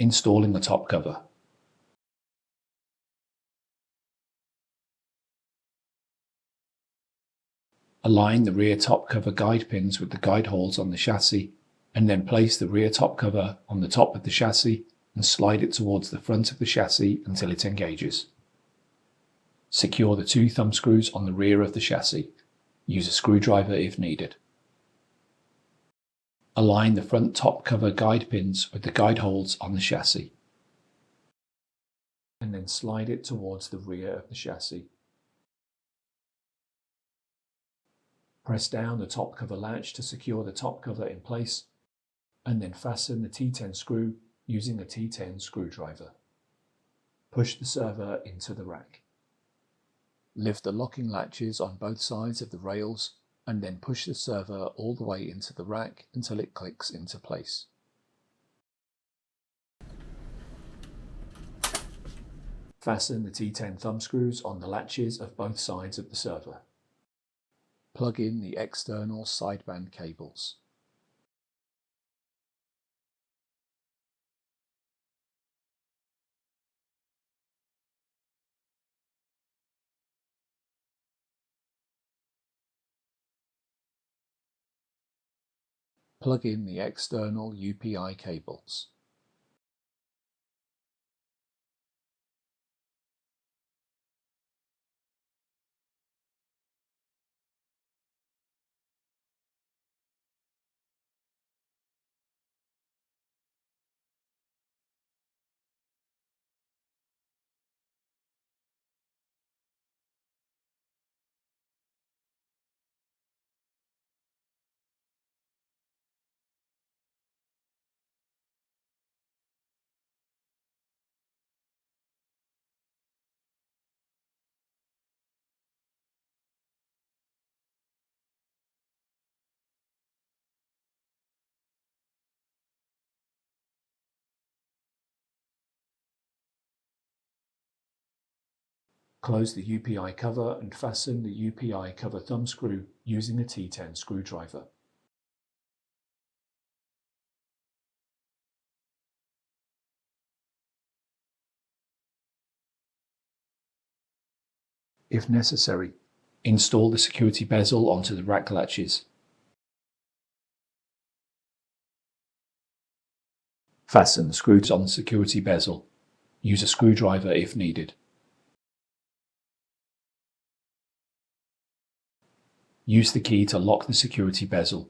Installing the top cover. Align the rear top cover guide pins with the guide holes on the chassis, and then place the rear top cover on the top of the chassis and slide it towards the front of the chassis until it engages. Secure the 2 thumb screws on the rear of the chassis. Use a screwdriver if needed. Align the front top cover guide pins with the guide holes on the chassis, and then slide it towards the rear of the chassis. Press down the top cover latch to secure the top cover in place, and then fasten the T10 screw using a T10 screwdriver. Push the server into the rack. Lift the locking latches on both sides of the rails, and then push the server all the way into the rack until it clicks into place. Fasten the T10 thumb screws on the latches of both sides of the server. Plug in the external sideband cables. Plug in the external UPI cables. Close the UPI cover and fasten the UPI cover thumb screw using a T10 screwdriver. If necessary, install the security bezel onto the rack latches. Fasten the screws on the security bezel. Use a screwdriver if needed. Use the key to lock the security bezel.